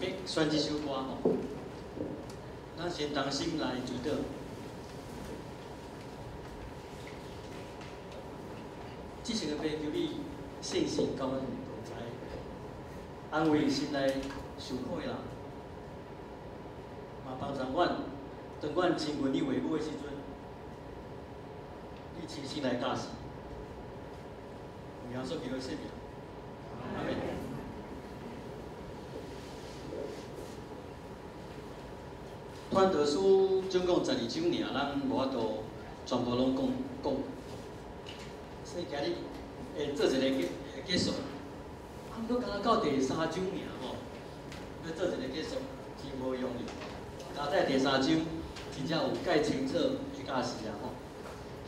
别选这首歌吼，咱先动心来祈祷。这首歌求你信心感恩同在，安慰心内受苦的人，嘛帮助阮，当阮亲近你话语的时阵，你真心来教示，耶稣基督的圣名，阿门。传道书总共12章尔，咱无法度全部拢讲。所以今日会做一个结束，啊，毋过敢若到第3章尔吼，要做一个结束，真无容易。加在第3章，真正有介清楚去教示啊吼。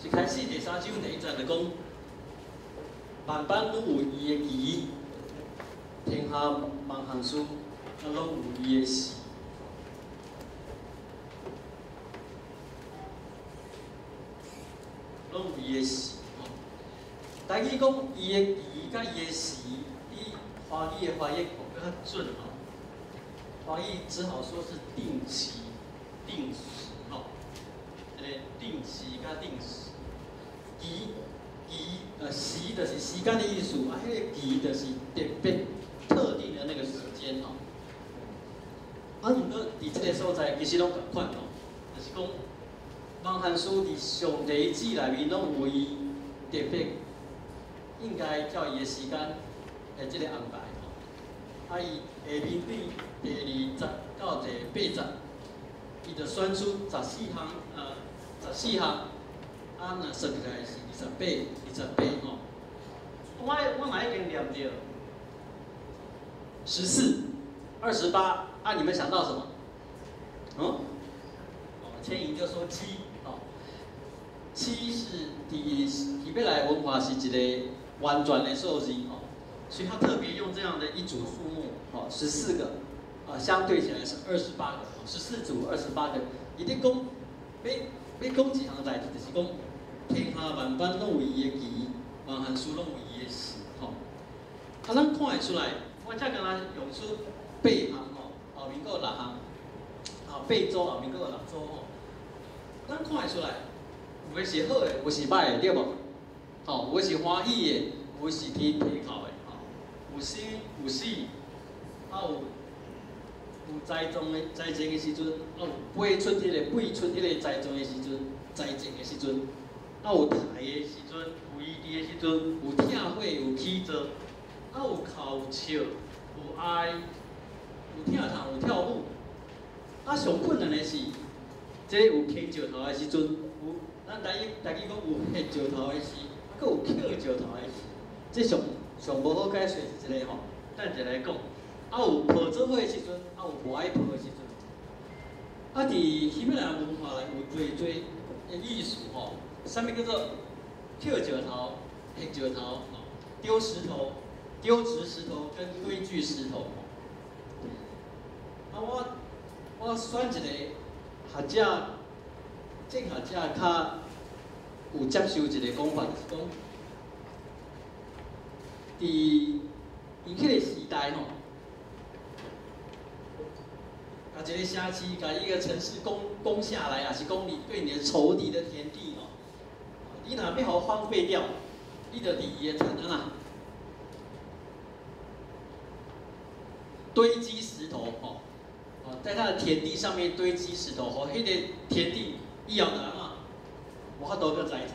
一开始第3章第1节就讲，万般拢有伊的奇，天下万项事，啊拢有伊的时。拢有伊的时吼。台语讲伊的期甲伊的时，以华语的翻译比较准吼。华语只好说是定期、定时吼。这个定期甲定时，时就是时间的意思，啊，迄个期就是特别特定的那个时间吼。啊，毋过伫即个所在其实拢共款吼，就是讲。万项事伫上帝旨内面拢有伊特别应该照伊的时间的即个安排吼。啊，伊下面对第2节到第8节，伊就选出14项，啊，若算起来是28吼。我嘛已经念着14、28，啊，你们想到什么？千莹就说7。7是伫要来文化是一个完全的数字哦，所以他特别用这样的一组数目哦，14个，相对起来是28个，14组28个。伊咧讲要讲一项代志，就是讲天下万般拢有伊的期，万项事拢有伊的时吼。啊，咱看会出来，我才敢若用出8项吼，后面佫有6项，8组后面佫有6组吼，咱看会出来。有的是好的，有的是歹的，对无？吼，有的是欢喜的，有的是天皮靠的，吼，有生有死，啊有栽种的时阵，啊有飞春天的栽种的时阵，栽种的时阵，啊有台的时阵，有异地的时阵，有跳火有起坐，啊有哭笑，有哀，有疼痛有跳舞，啊上困难的是，这有牵石头的时阵，有。咱台语讲有黑石头的时，还有捡石头的时，这上无好解说是一个吼，咱就来讲。啊有抱做伙的时阵，啊有无爱抱的时阵。啊，伫希伯来文化内有最的意思吼，啥物叫做捡石头、黑石头、吼丢石头、丢掷石头跟堆聚石头。啊，我选一个学者。正学者较有接受一个讲法，就是讲，伫伊迄个时代吼，把一个城市、把一个城市攻下来，也是讲你对你的仇敌的田地吼，你若要互荒废掉，你就伫伊的田啊堆积石头吼，在他的田地上面堆积石头，吼，迄个田地。以后就安怎？无法度搁栽种。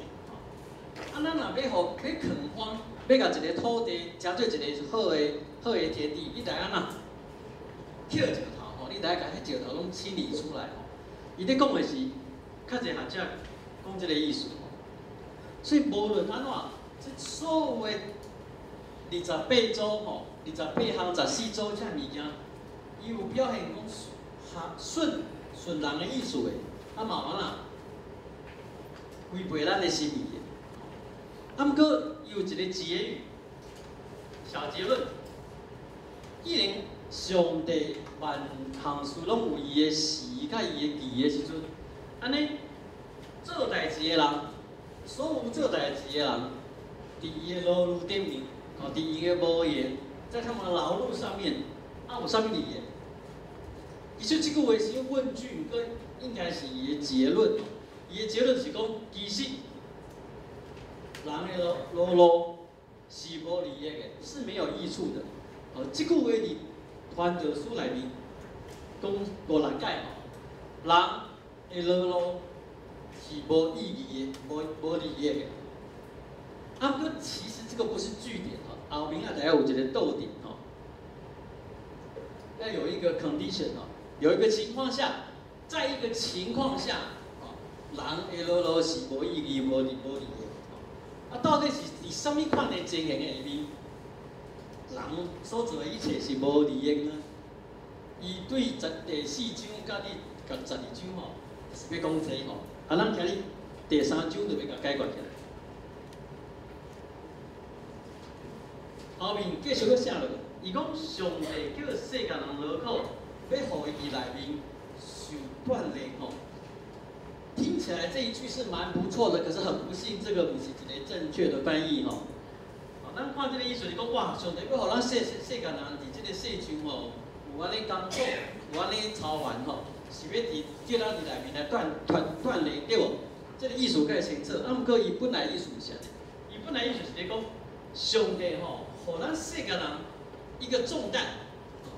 啊，咱若要垦荒，要甲一个土地成做一个好的田地，你得安怎？捡石头吼，你得甲迄石头拢清理出来吼。伊咧讲的是，较侪学者讲即个意思吼。所以无论安怎，这所有的28组吼，28项14组这物件，伊有表现讲顺人的意思的。啊，慢慢啦，违背咱的心意的。啊，毋过有一个结语，小结论。既然上帝万项事拢有伊的时甲伊的期的时阵，安尼做代志的人，所有做代志的人，伫伊的路路顶面，伫伊的无言，在他们的劳碌上面，啊有啥物利益？其实这句话是问句，不过应该是伊的结论。伊的结论是讲，其实人的劳碌是无利益的，是没有益处的。这句话伫传道书内面讲无难解人的劳碌是无意义的，无利益的。不过其实这个不是句点后面还有一个逗点要有一个 condition 有一个情况下，在一个情况下人的劳碌是无意义、无利益的。到底是伫什么款的情形下面，人所做的一切是无利益呢？伊对第4章甲12章是要讲这咱今日第3章就要甲解决起来。后面继续要写落，伊讲上帝叫世间人劳苦，要互伊内面受锻炼听起来这一句是蛮不错的，可是很不幸，这个不是一个正确的翻译咱看这个意思是讲，哇，上帝要互咱世间人伫这个世上有安尼工作，有安尼操烦是要叫咱伫内面来锻炼，对无？这个意思该清楚。不过伊本来意思是啥？伊本来意思是咧讲，上帝互咱世间人一个重担，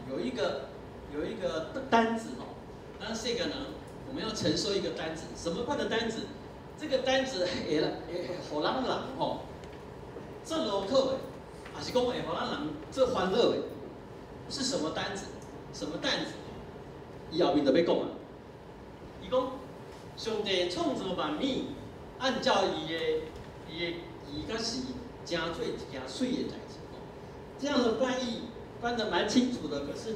有一个担子咱世间人我们要承受一个担子，什么款的担子？这个担子会互咱人做劳苦的，还是讲会互咱人做欢乐的？是什么担子？什么担子？伊后面就要讲啊。伊讲上帝创造万物，按照伊甲是真做一件水的代志。这样的翻译翻得蛮清楚的，可是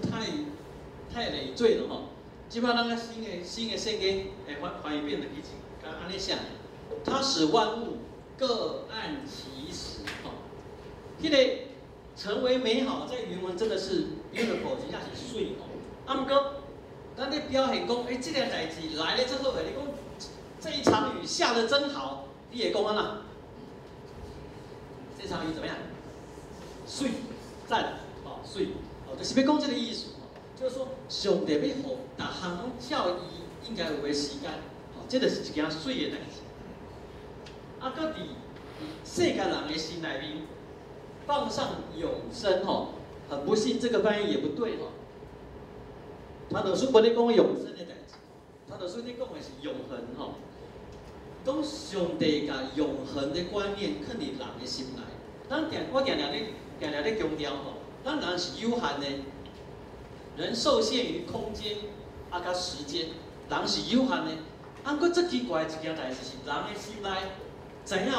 太累赘了即摆咱个新的圣经会翻译变得比较跟安尼像，它使万物各按其时迄个成为美好，在原文真的是 beautiful， 真正是水不过，咱咧表现讲，这个代志来得真好诶！你讲这一场雨下得真好，你会讲安那？这场雨怎么样？水，赞，水，就是要讲这个意思就是说，上帝要互逐项拢照伊应该有诶时间，这就是一件水诶代志。搁伫世间人诶心内面放上永生很不幸，这个翻译也不对传道书不咧讲永生诶代志，传道书咧讲诶是永恒讲上帝甲永恒的观念放伫人诶心内。我常常咧强调咱人是有限的。人受限于空间甲时间，人是有限的。不过最奇怪的一件代志是，人的心内知影有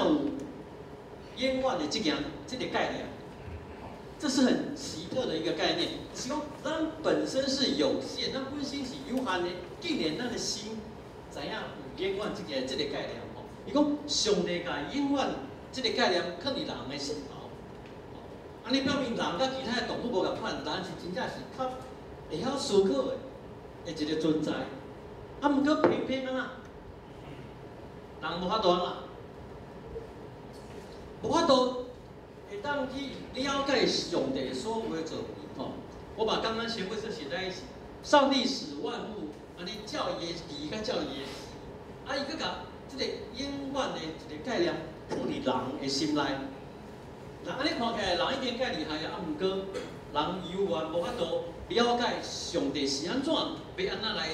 永远的这个概念，这是很奇特的一个概念。是讲咱本身是有限，咱本身是有限的，竟然咱的心知影有永远这个概念伊讲上帝甲永远这个概念放伫人的心头。安尼表明人甲其他的动物无共款，人是真正是较会晓思考的一个存在，不过偏偏人无法度无法度会当去了解上帝所有的作为我把刚刚全部是写在一起，上帝使万物安尼照伊的义甲照伊的时，伊搁甲这个永远的一个概念放伫人的心内。安尼看起来，人已经介厉害不过人永远无法度了解上帝是安怎，要安怎来，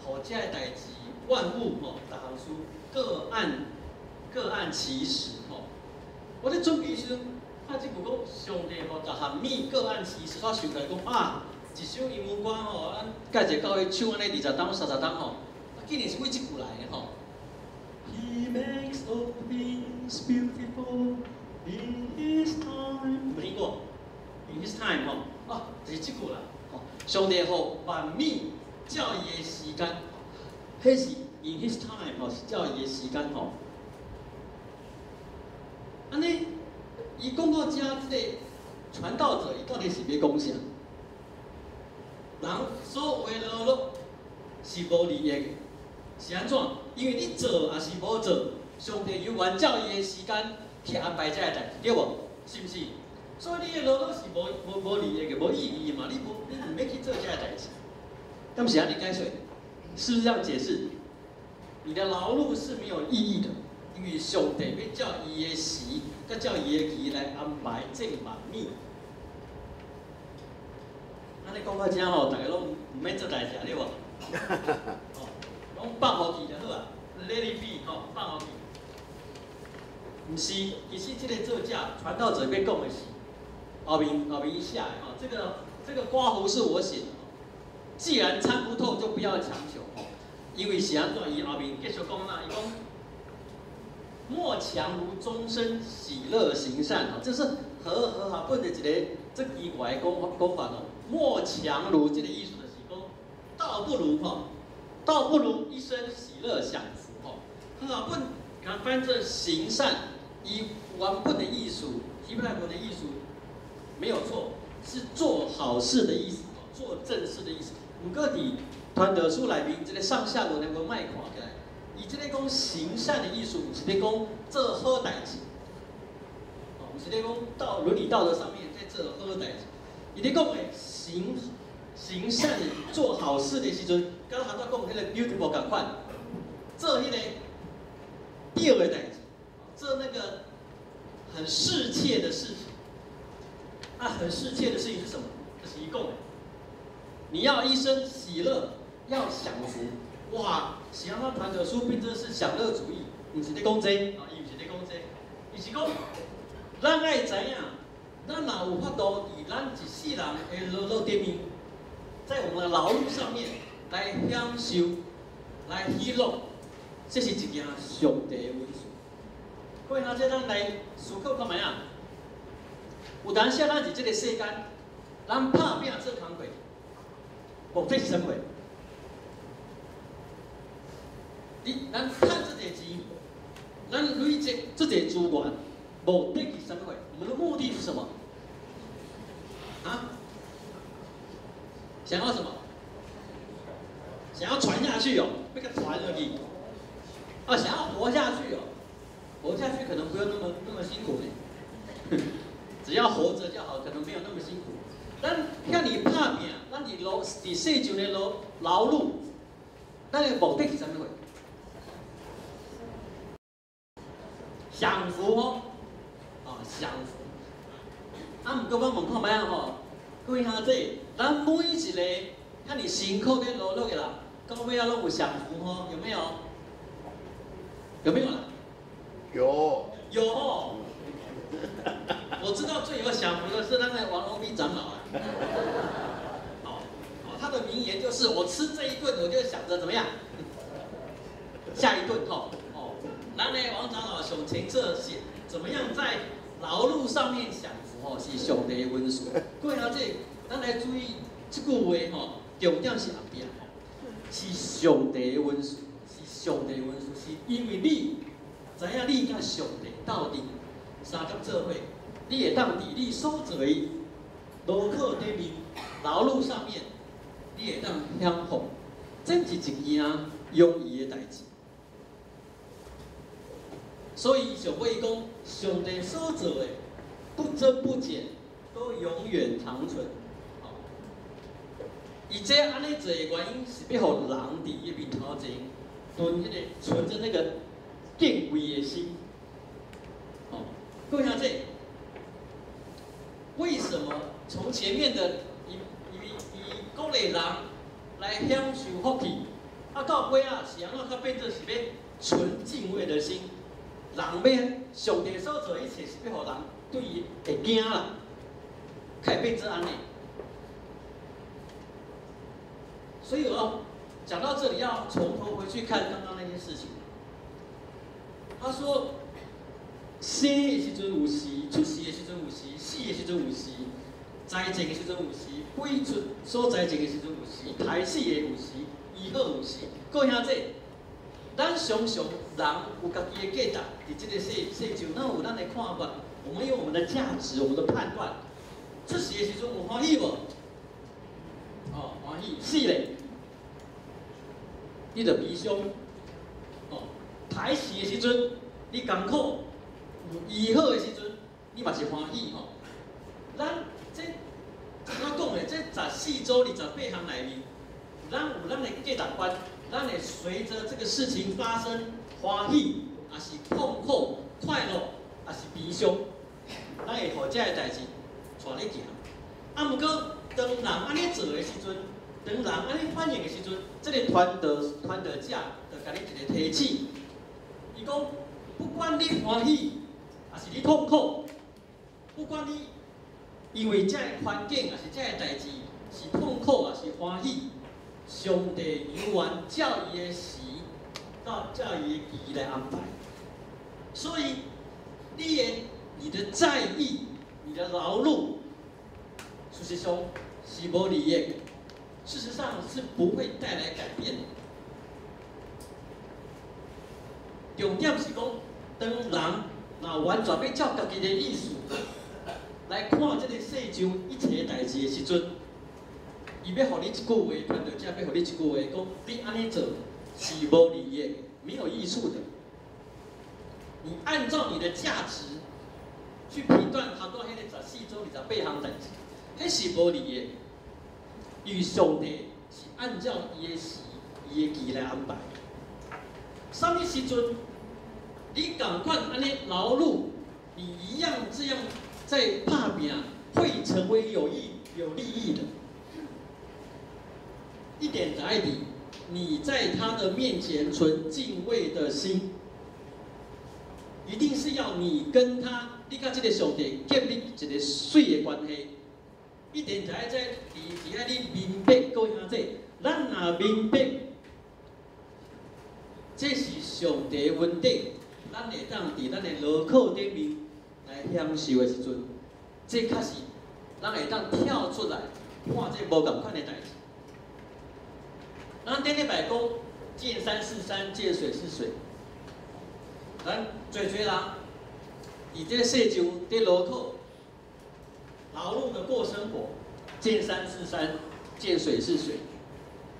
互这个代志万物逐项事各按其时我咧准备时阵，看这句讲上帝逐项物各按其时，我想起来讲一首英文歌咱介绍到迄唱安尼20档、30档竟然是为这句来的He makes all things beautiful in His time， 有听过 ？In His time 就是这句啦。上帝互万物照伊的时间，迄是 in His time 是照伊的时间安尼，伊讲到遮，这个传道者伊到底是要讲啥？人所有的劳碌是无利益的，是安怎？因为你做也是无做，上帝永远照伊的时间去安排这个代志，对无？是不是？所以你的劳碌是无利益的，无意义嘛？你唔要去做这个代志。那么是安尼解说，是不是这样解释？你的劳碌是没有意义的，因为上帝要照伊的时，甲照伊的期来安排这万物。安尼讲到这吼，大家拢唔免做代志对无？哦，拢放互去就好啊 ，let it be 吼，放互去。唔是，其实这个作者传道者要讲的是，后面伊写的吼，这个刮胡是我写的，既然参不透，就不要强求吼，因为是安怎？伊后面继续讲啦，伊讲莫强如终身喜乐行善吼，这是和合本的一个这奇怪的讲法哦。莫强如这个意思就是讲，倒不如一生喜乐享福吼。和合本它翻这行善。以原本的艺术，希伯来文的艺术没有错，是做好事的意思，做正事的意思。不过伫传道书内面，这个上下文能够卖看起来，以这个讲行善的艺术，不是咧讲做好代志，不是咧讲到伦理道德上面在做好代志。伊咧讲的行善做好事的时阵，刚才讲迄个 beautiful 共款，做迄个对的代志。做那个很世切的事情，很世切的事情是什么？就是一共，你要一生喜乐，要享福。哇，喜安那传道书变成是享乐主义，不是咧讲这，伊不是咧讲这，伊是讲，咱爱知影，咱若有法度以咱一世人的劳碌顶面，在我们的劳碌上面来享受，来喜乐，这是一件上帝的恩赐。各位，这咱来思考看卖啊。有当时咱伫这个世间，咱拍拼做工课，目的是啥货？咱赚这个钱，咱累积这个资源，目的是啥货？我们的目的是什么？啊？想要什么？想要传下去哦，要个传下去。想要活下去哦。活下去可能不用那么辛苦呢，只要活着就好，可能没有那么辛苦。咱向你拍拼，咱伫世上的劳碌，咱的目的是啥物货？享福哦，享福。毋过我问看卖啊吼，各位兄弟，咱每一个向你辛苦的劳碌的人，到尾啊拢有享福吼，有没有？有没有啦？有哦，我知道最有享福的是那个王欧斌长老啊。他的名言就是我吃这一顿，我就想着怎么样，下一顿咱呢王长老上清澈是怎么样在劳碌上面享福是上帝的恩赐。各位兄弟，咱来注意这句话重点是后边是上帝的恩赐，是上帝的恩赐，是因为你。知影你甲上帝斗阵三甲做伙，你会当伫你所做的劳苦顶面、劳碌上面，你会当享福，这是一件容易的代志。所以上尾讲，上帝所做的不增不减，都永远长存。而这安尼做的原因是要互人伫伊面头前存迄个存着那个。敬畏的心，各位兄弟，为什么从前面的以鼓励人来享受福气，到尾是安怎变做是要存敬畏的心？人要上帝所做一切是要互人对伊会惊啦，才变做安尼。所以讲到这里，要从头回去看刚刚那些事情。他说：生的时阵有时，出世的时阵有时，死的时阵有时，栽种的时阵有时，飞出所栽种的时阵有时，害死的有时，医好有时。各位兄弟，咱常常人有家己的价值，伫这个世上，咱有咱的看法，我们有我们的价值，我们的判断。出世的时阵有欢喜无？欢喜。死咧，你着悲伤。歹死的时阵，你艰苦；医好的时阵，你嘛是欢喜吼。咱这怎讲的？这14周28项内面，咱有咱的价值观，咱会随着这个事情发生，欢喜，还是痛苦、快乐，还是悲伤，咱会互这个代志带咧行。啊，毋过当人安尼做的时阵，当人安尼反应的时阵，这个传道者就甲你一个提醒，伊讲，不管你欢喜，还是你痛苦，不管你因为这个环境，还是这个代志是痛苦，还是欢喜，上帝永远照伊的时，照伊的期来安排。所以，你的在意，你的劳碌，事实上是无利益的，事实上是不会带来改变的。重点是讲，当人若完全要照家己的意思来看这个世上一切代志的时阵，伊要互你一句话，传道者要互你一句话，讲你安尼做是无利益的，没有益处的。你按照你的价值去评断头拄迄个14周28项代志，迄是无利益的。因为上帝是按照伊的时、伊的期来安排。什么时阵，你赶快安尼劳碌，你一样这样在打拼，会成为有利益的。一点在理，你在他的面前存敬畏的心，一定是要你跟他，你甲这个上帝建立一个水的关系。一点在伫你明白各位兄弟，咱若明白，这是上帝的恩典，咱会当伫咱的劳苦顶面来享受的时阵，这确实咱会当跳出来看这无共款的代志。咱顶礼拜讲见山是山，见水是水。咱侪人伫这世上伫劳苦、劳碌的过生活，见山是山，见水是水。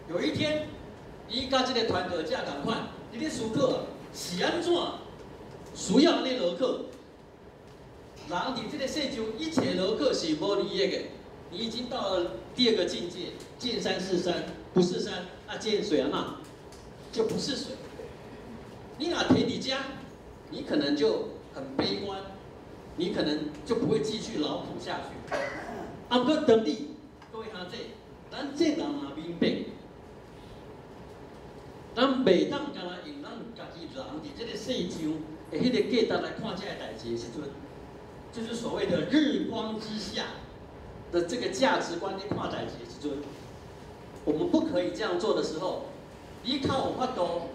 有一天，你甲这个传道者同款，你咧思考是安怎需要安尼劳苦？人伫这个世上一切劳苦是无利益的。你已经到了第二个境界，见山是山，不是山；啊，见水啊嘛，就不是水。你若停伫家，你可能就很悲观，你可能就不会继续劳苦下去。啊，不过等你，各位兄弟，咱这人也明白，咱袂当干那用咱家己人伫这个世上的迄个价值来看这个代志的时阵，就是所谓的日光之下的这个价值观去看代志的时阵，我们不可以这样做的时候，你靠有法度，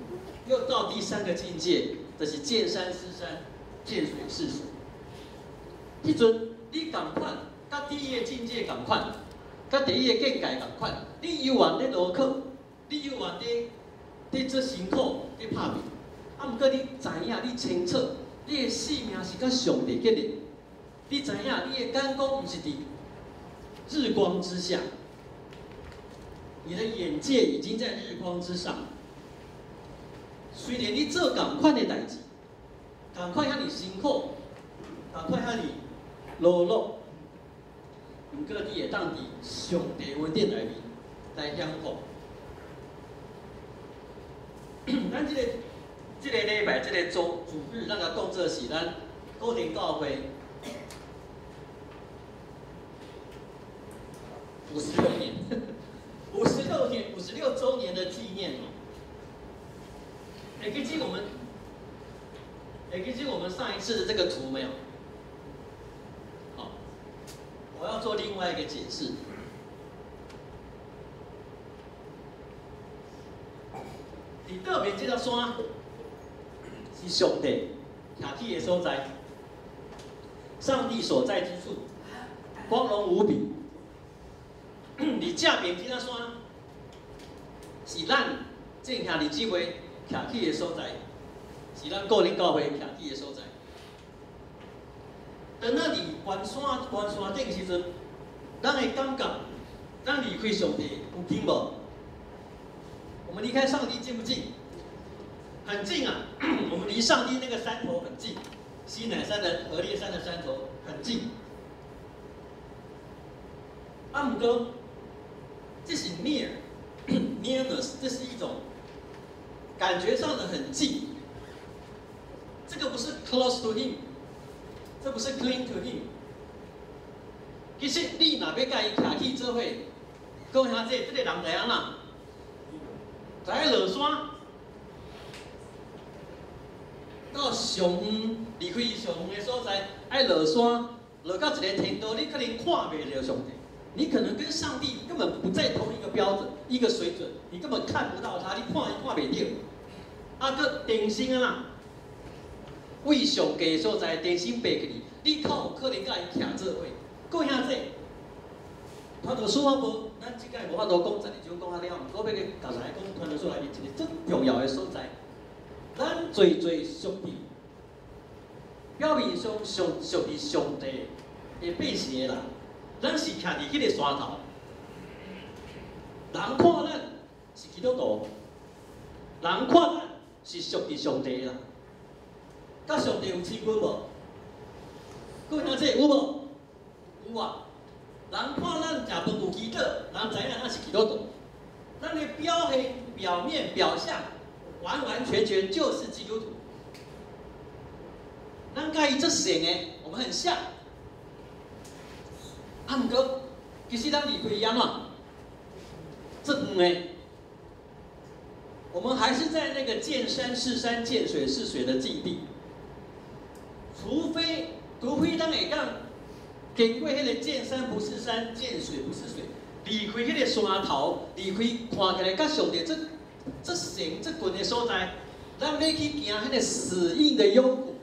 又到第三个境界，就是见山是山，见水是水。迄阵你共款，甲第一个境界共款，甲第一个境界共款，你犹原咧劳苦，你犹原咧做辛苦，咧拍拼。啊，毋过你知影，你清楚，你的性命是甲上帝结连。你知影，你的眼光毋是伫日光之下，你的眼界已经在日光之上。虽然你做同款的代志，同款遐尼辛苦，同款遐尼劳碌，毋过你会当伫上帝恩典内面来享福。咱这个礼拜这个主日，咱个讲做是咱固定教会56年，56周年的纪念哦。还记得我们上一次的这个图没有？好，我要做另外一个解释。你特别这条山是上帝徛起的所在，上帝所在之处，光荣无比。你正面这条山是咱正兄弟姊妹徛起的所在，是咱个人教会徛起的所在。当咱伫关山顶时阵，咱会感觉咱离开上帝有近无？我们离开上帝近不近？很近啊！我们离上帝那个山头很近，西乃山的河烈山的山头很近。啊，毋过这是near 这是一种感觉上的很近。这个不是 close to him， 这不是 cling to him。其实你若要甲伊徛起做伙，讲兄弟，这个人知影啦，知影落山，到上远离开上远的所在，爱落山，落到一个程度，你可能看袂到上帝，你可能跟上帝根本不在同一个标准、一个水准，你根本看不到他，你看袂到。啊，佮定心啊啦，为上帝所在定心爬去你靠有可能甲伊徛做伙。各位兄弟，团队书我无，咱即届无法度讲12章讲啊了，我要甲大家讲团队书内面一个最重要的所在。咱做上帝，表面上属于上帝的百姓的人，咱是徛伫迄个山头，人看咱是基督徒，人看咱是属于上帝的人，甲上帝有亲近无？各位兄弟有无？有啊！人看咱食饭有祈祷，人知影咱是基督徒，咱的表面表象。完完全全就是基督徒，咱甲伊做神的，我们很像。啊，毋过其实咱离开伊安怎？这远的，我们还是在那个见山是山、见水是水的境地。除非咱会讲，经过迄个见山不是山、见水不是水，离开迄个山头，离开看起来甲上帝这神这群的所在，咱要去行迄个死硬的幽谷，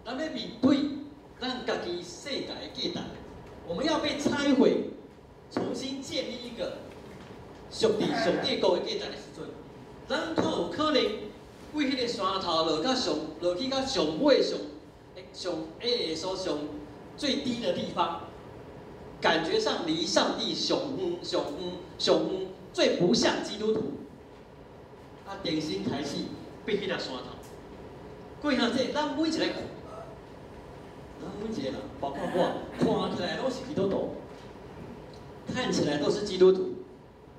咱要面对咱家己世界的价值，我们要被拆毁，重新建立一个上帝国的价值的时阵，咱才有可能为迄个山头落去到上尾上下的上最低的地方，感觉上离上帝上远。最不像基督徒，啊，定心开始爬迄粒山头。各位兄弟，咱每一个人，包括我，看起来拢是基督徒，看起来都是基督徒，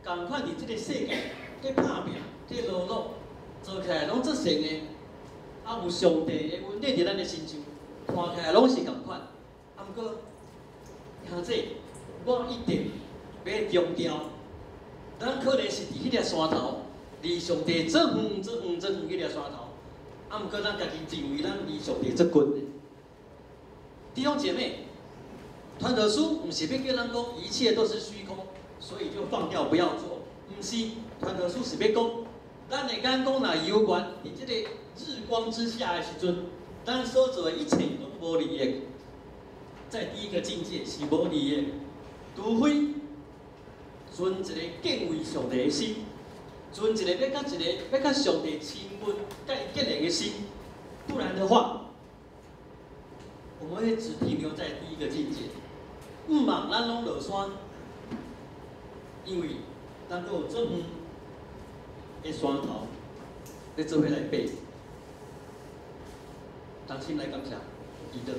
赶快伫这个世界在打拼、在劳碌，做起来拢做神的，啊，有上帝的温暖伫咱的心上，看起来拢是共款。啊，毋过兄弟，我一定要强调。咱可能是伫迄个山头，离上帝这远迄个山头，啊，毋过咱家己认为咱离上帝这近的。弟兄姐妹，传道书毋是要叫咱讲一切都是虚空，所以就放掉不要做。毋是，传道书是要讲，咱的眼光若有关，伫这个日光之下的时阵，咱所做的一切拢无利益。在第一个境界是无利益，除非。存一个敬畏上帝的心，存一个要甲上帝亲近、甲伊结连的心，不然的话，我们会只停留在第一个境界。毋茫咱拢落山，因为咱阁有这远的山头，要做伙来爬。衷心来感谢基督。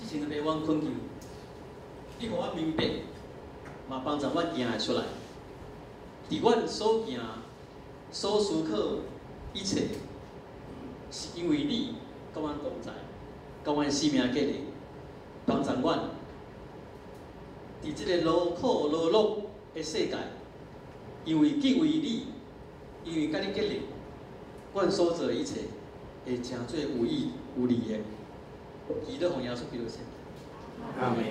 之前要阮困求，你互我明白，嘛帮助我行会出来。伫阮所行、所思考一切，是因为你甲阮同在，甲阮生命结连，帮助阮伫即个劳苦劳碌的世界，因为敬畏你，因为甲你结连，阮所做的一切会诚做有益有利的。基督奉耶稣基督圣名，阿门。